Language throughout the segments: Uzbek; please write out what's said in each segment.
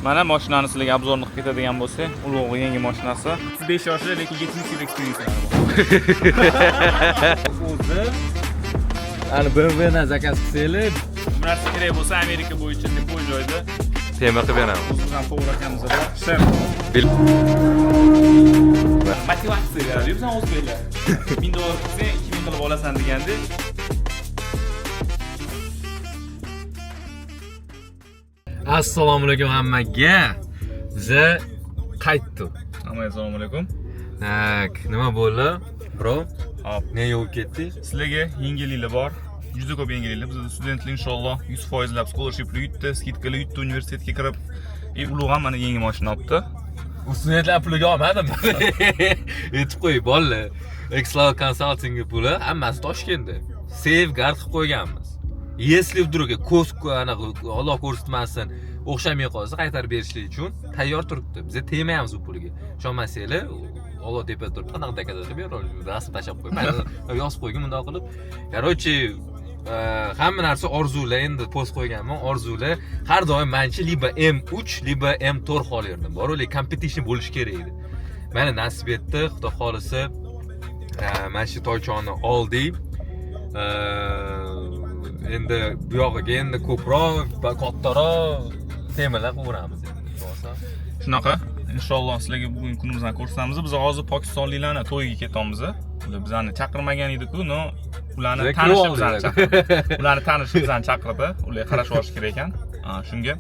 Mana mashinani sizlarga obzorni qilib ketadigan bo'lsa, ulug'ning yangi mashinasi. 5 yoshli lekin 7 yil eksperiyensiyasi bor. O'zi Ani BMW-dan zakaz qilsanglar, bu narsa kerak bo'lsa Amerika bo'yicha deb qo'y joyda temir qilib beramiz. o'zimizdan to'g'ri akamiz bor. Ishlar. Motivatsiya beradi bizdan o'zbeklar. 1000 dollar qilsa 2000 qilib olasan deganda. Assalomu alaykum hammaga. Biza qaytdik. Assalomu alaykum. Tak, nima bo'ldi? Bro, Hop. ne yuvib ketdik? Sizlarga yengilliklar bor. Juda ko'p yengilliklar. Bizda studentlar inshaalloh 100% lab scholarshipli yutdi, skidkali yutdi, universitetga kirib, ulug' ham mana yangi mashina olibdi. Studentlar puliga olmadim. Aytib qo'y, bolalar. Exlao Consulting puli hammasi Toshkentda. Safeguard qilib qo'yganmiz. Если вдруг Alloh ko'rsatmasin, o'xshamay qolsa qaytarib berishlik uchun tayyor turibdi. Biz tegmaymiz bu puliga. Ishonmasanglar, Alloh deb turib, qanaqa qilib beramiz. Rasm tashab qo'yman. Yozib qo'ygan bunday qilib. Короче, hamma narsa orzular, endi post qo'yganman. Orzular har doim mencha liba M3, liba M4 xolerdim. Borli competition bo'lish kerak edi. Mana nasib etdi, Xudo xolisa, mana shu toychoni oldik. Endi bu yog'iga endi ko'proq va kattaroq temalar qilamiz endi. Shunaqa. Inshaalloh sizlarga bugungi kunimizdan ko'rsatamiz. Biz hozir pokistonliklarni to'yiga ketamiz. Ular bizani chaqirmagan edi-ku, no ularni tanishib bizani chaqirdi. Ularni tanishib bizani chaqirdi. Ular qarashib olish kerak ekan. Shunga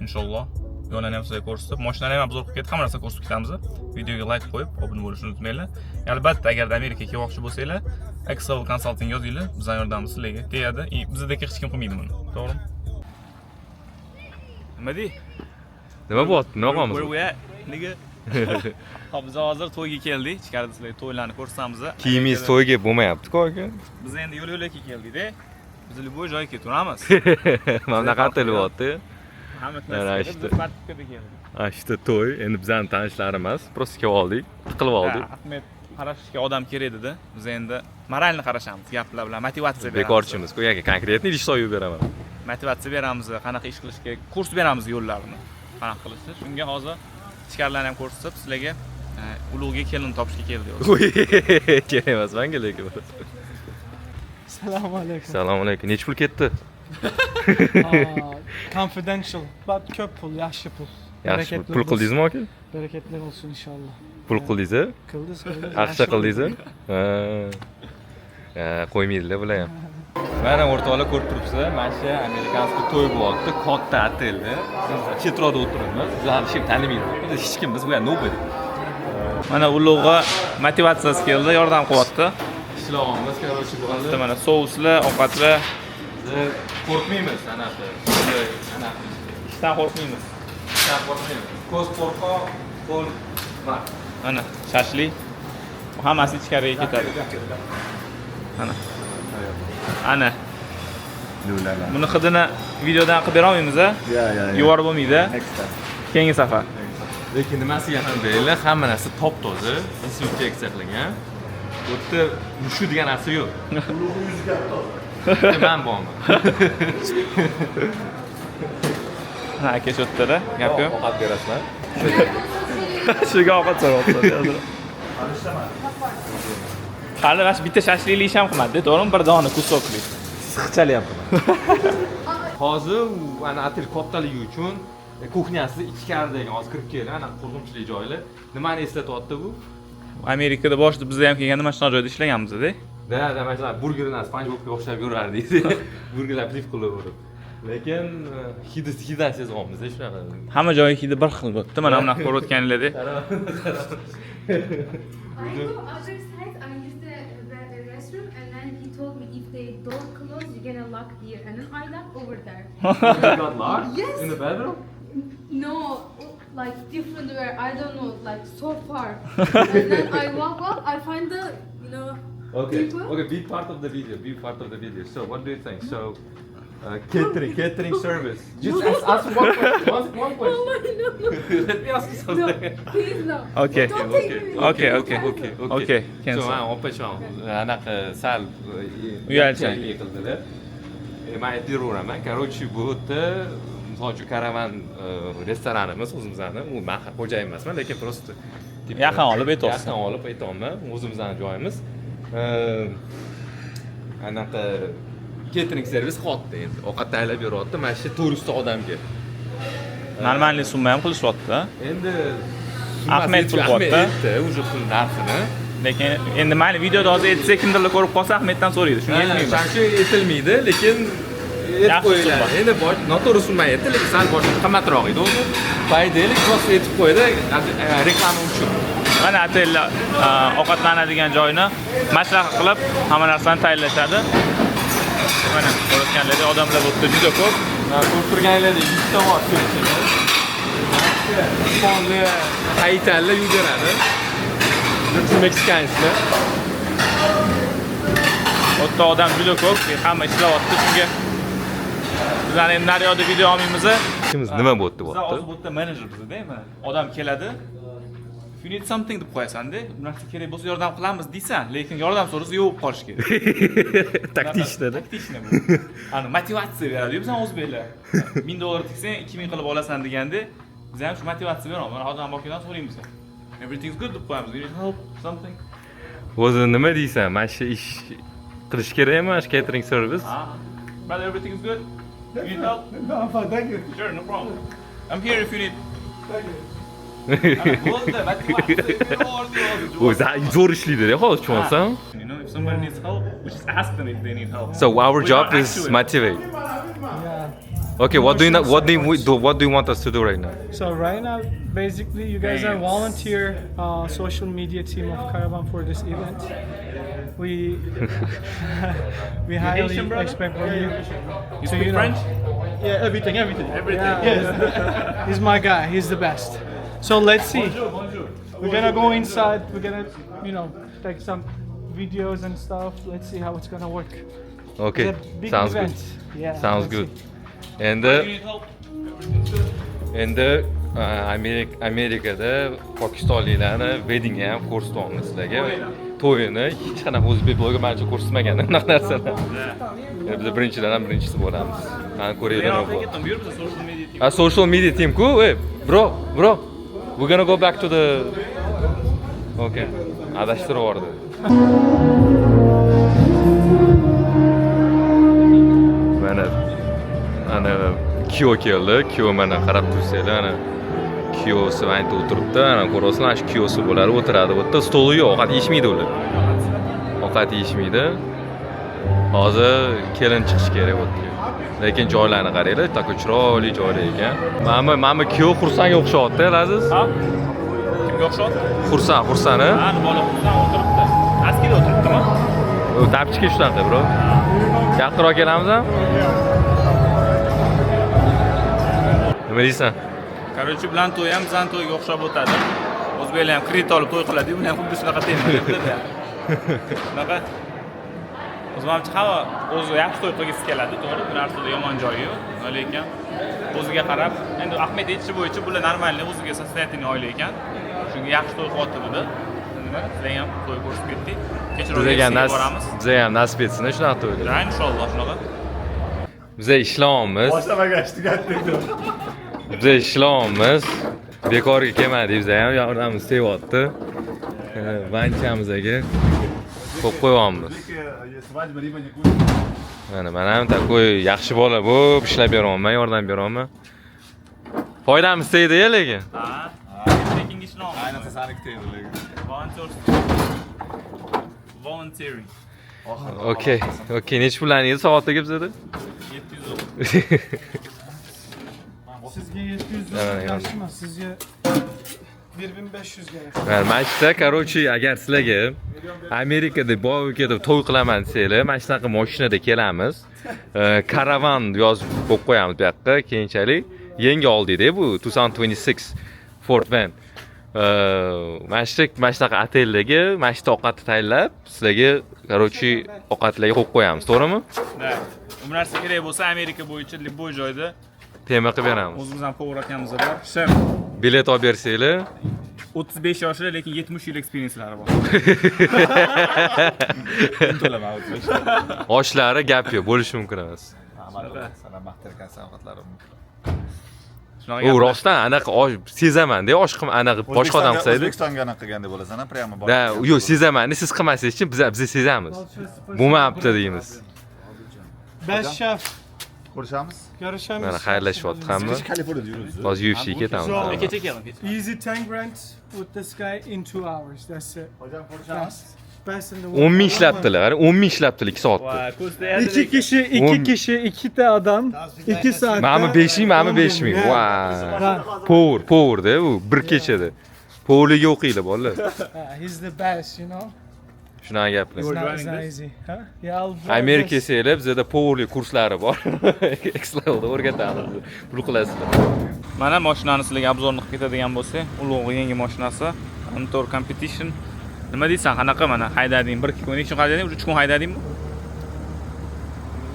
inshaalloh yo'lini ham sizlarga ko'rsatib, mashinani ham obzor qilib ketib, hamma narsani ko'rsatib ketamiz. Videoga like qo'yib, obuna bo'lishni unutmanglar. Albatta, agarda Amerikaga kelmoqchi bo'lsanglar, Excel Consulting yozinglar, bizdan yordamimiz sizlarga tegadi. Bizdagi hech kim qilmaydi buni. To'g'rimi? Nima dey? Nima bo'lyapti? Nima qilamiz? Nega? Hop, biz hozir to'yga keldik. Ichkarida sizlarga to'ylarni ko'rsatamiz. Kiyimingiz to'yga bo'lmayapti-ku aka. Biz endi yo'l-yo'lakka keldik-da. Biz любой joyga ketaveramiz. Mana qanaqa bo'lyapti? Hamma narsa tartibga keldik. Ashta to'y, endi bizning tanishlar emas, просто kelib oldik, qilib oldik. Ahmed qarashga odam kerak edi-da. Biz endi moralni qarashamiz, gaplar bilan motivatsiya beramiz. Bekorchimiz-ku, yoki konkretni ish so'yib beraman. Motivatsiya beramiz, qanaqa ish qilish kerak, kurs beramiz yo'llarini. Qanaqa qilishni. Shunga hozir ichkarilarni ham ko'rsatib, sizlarga ulug'ga kelin topishga keldik. Kerak emas menga lekin. Assalomu alaykum. Assalomu alaykum. Nech pul ketdi? Confidential. But ko'p pul, yaxshi pul. Yaxshi pul qildingizmi aka? Bereketli bo'lsin inshaalloh. Pul qildingiz? Qildiz. Aqsha qildingiz? Qo'ymaydilar bular ham. Mana o'rtoqlar ko'rib turibsizlar, mana shu amerikanskiy to'y bo'lyapti, katta otelda. Biz chetroqda o'tiribmiz. Bizlar hech kim tanimaydi. Biz hech kim, biz bu yerda nobody. Mana ulug'ga motivatsiyasi keldi, yordam qilyapti. Ishlayapmiz, короче, bo'ladi. Mana souslar, ovqatlar. Biz qo'rqmaymiz anaqa. Ishdan qo'rqmaymiz. Ko'z qo'rqoq, qo'l bor. Mana shashlik. Hammasi ichkariga ketadi. Ana. Buni hidini videodan qilib bera olmaymiz-a? Yuborib bo'lmaydi. Keyingi safar. Lekin nimasiga ham deylar, hamma narsa top-toza, dezinfeksiya qilingan. Bu yerda mushu degan narsa yo'q. Men borman. Ha, aka shu yerda gap yo'q. Ovqat berasizlar. Shuga ovqat so'rayapti hozir. Hali mana bitta shashlikli ish ham qilmadi, to'g'rimi? Bir dona kusokli. Siqchalayapman. Hozir ana otel kattaligi uchun kuxnyasi ichkaridagi hozir kirib keldi, ana qo'rqinchli joylar. Nimani eslatyapti bu? Amerikada boshida bizda ham kelganda mana shunaqa joyda ishlaganmiz-da. Da, masalan, burgerlar SpongeBobga o'xshab yurardik. Burgerlar plif qilaverib. Lekin hididan sezamiz, shunaqa. Hamma joyi hidi bir xil bo'libdi. Mana bunaqa ko'rayotganinglarda. I go other side, I use the restroom, and then he told me if the door closed, you're gonna lock here, and then I lock over there. You got locked? Yes. In the bedroom? No, like different where I don't know, like so far. And then I walk up, I find the, Okay. people. Okay, be part of the video. Be part of the video. So, what do you think? So, catering service. Just ask one question. One question. Oh my no. Let me ask you No, something. please no. Okay. Don't take me. Okay. Okay. So, Cancel. opachon. Anaqa sal Uyalchang qildilar. Men aytaveraman. Короче, bu yerda Toji Karavan restoranimiz o'zimizni. U men xo'jayin emasman, lekin просто Yaqin olib aytyapsiz. Yaqin olib aytolman, o'zimizni joyimiz. Anaqa catering servis qilyapti endi. Ovqat tayyorlab beryapti. Mana shu 400 ta odamga. Normalniy summa ham qilishyapti. Endi Ahmed pul qilyapti. Уже pul narxini. Lekin endi mayli videoda hozir aytsa kimdirlar ko'rib qolsa Ahmeddan so'raydi. Shunga yetmaydi. Shanchi etilmaydi, lekin aytib qo'yiladi. Endi noto'g'ri summa aytdi, lekin sal boshqa qimmatroq edi o'zi. Foydali просто aytib qo'ydi, reklama uchun. Mana otellar ovqatlanadigan joyni maslahat qilib hamma narsani tayyorlashadi. Mana ko'rayotganlaringiz odamlar o'tdi juda ko'p. Ko'rib turganlaringiz 100 ta bor ko'rishinglar. Fonni Haitalla yuboradi. Biz Meksikanslar. O'tda odam juda ko'p, hamma ishlayapti shunga. Bizlar endi naryoqda video olmaymiz. Ishimiz nima bo'ldi Biz hozir bu yerda menejer bizda, mana odam keladi. If you need something deb qo'yasan-da, bu narsa kerak bo'lsa yordam qilamiz deysan, lekin yordam so'rasa yo'q qolish kerak. Taktishda-da. Taktishda bu. Ani motivatsiya beradi. Bizlar o'zbeklar. $1000 tiksang 2000 qilib olasan deganda, biz ham shu motivatsiya beramiz. Mana hozir bokadan so'raymiz. Everything's good deb qo'yamiz. You need help, something. O'zi nima deysan? Mana shu ish qilish kerakmi, shu catering service? Brother, everything's good? You need help? No, I'm fine, thank you. Sure, no problem. I'm here if you need. Thank you. O'zi zo'r ishlaydi-da, hozir tushunsan? You know, if somebody needs help, we just ask them if they need help. So our We job don't is actually- motivate. Yeah. Okay, what do you want us to do right now? So right now, basically, you guys are Thanks. volunteer social media team of Caravan for this event. We we highly Haitian, brother? expect from you. You So, speak you know- French? Yeah, everything. Everything. Yeah. He's my guy. He's the best. So let's see. Bonjour. We're gonna go inside. We're gonna, take some videos and stuff. Let's see how it's gonna work. Okay, It's a big sounds event. good. Yeah. Sounds let's good. see. And You need help? Everything's good. endi Amerikada Pokistonliklarni weddingga ham ko'rsatyapmiz sizlarga. To'yini hech qanaqa o'zbek bloger menimcha ko'rsatmagan bunaqa narsalar. Biz birinchilardan birinchisi bo'lamiz. Qani ko'ringlar. Buyurib, social media team. Social media team-ku, bro, we're gonna go back to the. Okay, adashtirib yubordi. Ana Kyo keldi. Kyo mana qarab tursanglar, ana Kyosi vayntda o'tiribdi. Ana ko'rasizlar, shu Kyosi bo'ladi, o'tiradi. Bu yerda stoli yo'q, ovqat yeyishmaydi ular. Ovqat yeyishmaydi. Hozir kelin chiqish kerak bo'ldi. Lekin joylarni qaranglar, tako chiroyli joylar ekan. Mana Kyo Xursanga o'xshayapti, Aziz. Ha? Kimga o'xshayapti? Xursani. Ha, bola xursand o'tiribdi. Askida o'tiribdimi? U tapchika shunaqa, bro. Yaqinroq kelamizmi? Nima deysan? Короче, bilan to'y ham bizning to'yga o'xshab o'tadi. O'zbeklar ham kredit olib to'y qiladi, ular ham xuddi shunaqa tengda. Shunaqa. O'zimcha hamma o'zi yaxshi to'y qilgisi keladi, to'g'ri? Bu narsada yomon joyi yo'q. Lekin o'ziga qarab, endi Ahmed aytishi bo'yicha bular normalniy o'ziga soстоятельный oila ekan. Shunga yaxshi to'y qilyapti buni. Nima? Sizlar ham to'y ko'rib ketdik. Bizga ham nasib etsin shunaqa to'ylar. Ha, inshaalloh shunaqa. Biz ishlayapmiz. Biz ishlayapmiz. Bekorga kelmadik, biz ham yordamimiz tegyapti. Vanchamizaga qo'yib qo'yamiz. Mana ham takoy yaxshi bola bo'lib ishlab beraman, yordam beraman. Foydamiz tegdi-ya lekin. Ha. Lekin ishlayapmiz. Ayniqsa saniki tegdi lekin. Volunteering. Okay, necha pullangiz soatga bizada? 700. Sizga 700 Evet, yaşmaz. Sizga 1500 gerek. Mana shunda, короче, agar sizlarga Amerikada ülkede to'y qilaman desanglar, mana shunaqa mashinada kelamiz. Karavan yozib qo'yib qo'yamiz bu yoqqa, keyinchalik yangi oldida bu 2026 Ford van. Mana shunaqa otellarga, mana shu ovqatni tayyorlab, sizlarga, короче, ovqatlarga qo'yib qo'yamiz, to'g'rimi? Da. Bu narsa kerak bo'lsa Amerika bo'yicha любой joyda tema qilib beramiz. o'zimizdan povur akamiz bor. Shef. Bilet olib bersanglar, 35 yoshli lekin 70 yil experiencelari bor. To'lama oshlari gap yo'q, bo'lishi mumkin emas. Amal qilib sana maqtar ekansan ovqatlarim. Shunaqa U gaplar. rostdan anaqa sezaman-da, oshqim anaqa boshqa odam qilsaydi. O'zbekistonga anaqa qilganda bo'lasan, prямо. Da, yo'q, sezaman-da, siz qilmasangiz chi, biz sezamiz. Bo'lmabdi deymiz. Best chef. Ko'rishamiz. Görüşemiz. Mana xayrlashyapti hamma. Kaliforniyada yuribsiz. Hozir UFC ketamiz. Easy tank rent with this guy in 2 hours. That's it. Best. Best in the 10 ming ishlabdilar, qarang, 10 ming ishlabdilar 2 soatda. İki kişi, iki de adam, 2 saatte. Ma'mi 5 ming, ma'mi 5 ming. Vay. Power-da u bir kechada. Powerliga o'qiydi bolalar. He's the best, you know. Shunaqa gaplar. It's not easy. Huh? Yeah, I'll Amerika kelib, bizda powerli kurslari bor. Excel'da o'rgatamiz. Pul qilasizlar. Mana mashinani sizlarga obzorni qilib ketadigan bo'lsak, ulug' yangi mashinasi Motor Competition. Nima deysan, qanaqa mana haydading? 1-2 kun, necha kun haydading? 3 kun haydadingmi?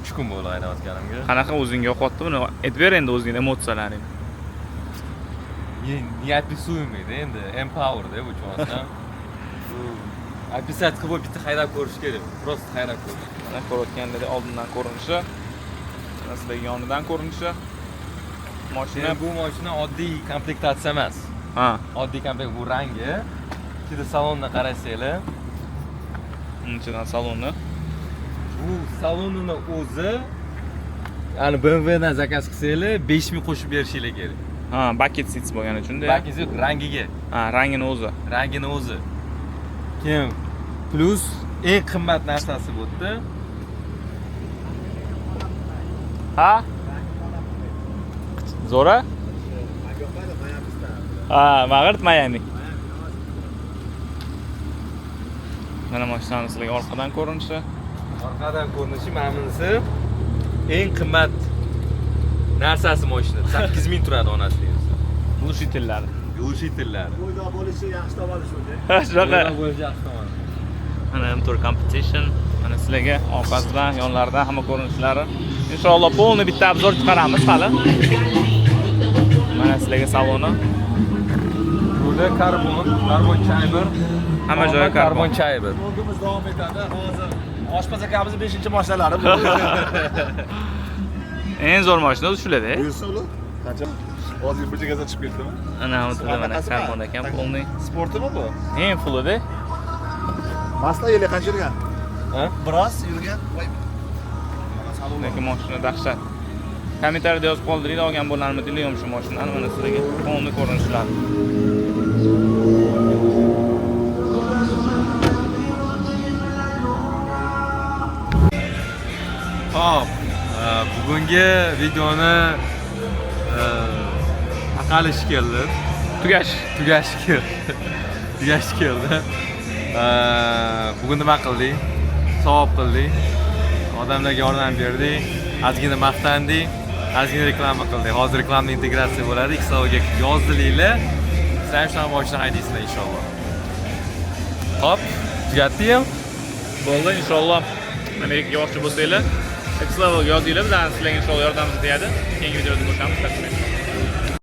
3 kun bo'ldi haydayotganimga. Qanaqa o'zingga yoqyapti buni? Aytib ber endi o'zingning emotsiyalaring. Неописуемый-da endi, empower-da bu chonsan. Описать qilib bitta haydab ko'rish kerak. Просто haydab ko'rish. Mana ko'rayotganlaringiz oldindan ko'rinishi, mana sizlarga yonidan ko'rinishi. Mashina Bu mashina oddiy komplektatsiya emas. ha, Oddiy komplekt bu rangi. Ichida salonni qarasanglar, ichidan salonni. bu salonini o'zi ya'ni BMW dan zakaz qilsanglar 5000 qo'shib berishinglar kerak. Ha, bucket seats bo'lgani uchun-da. Bakingiz yo'q, rangiga. Ha, rangini o'zi. Rangini o'zi. Keyin plus eng qimmat narsasi bu yerda Ha? Zo'ra? Ha, mag'rit Miami. Mana mashinani sizlarga orqadan ko'rinishi. orqadan ko'rinishi mana bunisi eng qimmat narsasi mashinada. 8000 turadi onasi. Glushitellari. Glушitellari. Bo'yda bo'lishi yaxshi topadish o'zi. Shunaqa. Bo'lishi yaxshi tomon. Mana Motor Competition. Mana sizlarga orqasidan, yonlaridan hamma ko'rinishlari. Inshaalloh polni bitta obzor chiqaramiz hali. Mana sizlarga saloni. Burada karbon chamber. Hamma joyi karbon. chamber. Vlogimiz davom etadi. Hozir oshpaz akamizni 5-mashinalari bu. Eng zo'r mashina o'zi shularda. Buyursin ular. Qancha? Hozir bir joyga chiqib ketdimi? Ana o'tirdi mana karbon ekan polni. Sportimi bu? Eng fullida. Masla yili qancha yurgan? Ha? Biroz yurgan. Voy. Lekin mashina dahshat. Kommentariyada yozib qoldiringlar, olgan bo'larmi deyman shu mashinani. Mana sizlarga polni ko'rinishlari. Hop, bugungi videoni taqalish keldi. Tugash keldi. Bugun nima qildik? Savob qildik. Odamlarga yordam berdik. Ozgina maqtandik. Ozgina reklama qildik. Hozir reklamni integratsiya bo'ladi. Xloga yozdinglar. Sizlar ham boshdan haydaysizlar inshaalloh. Hop, tugatdim. Bo'ldi inshaalloh. Amerikaga yo'qchi bo'lsanglar, Xloga yozinglar, bizlar sizlarga inshaalloh yordamimiz tegadi. Keyingi videoda ko'rishamiz.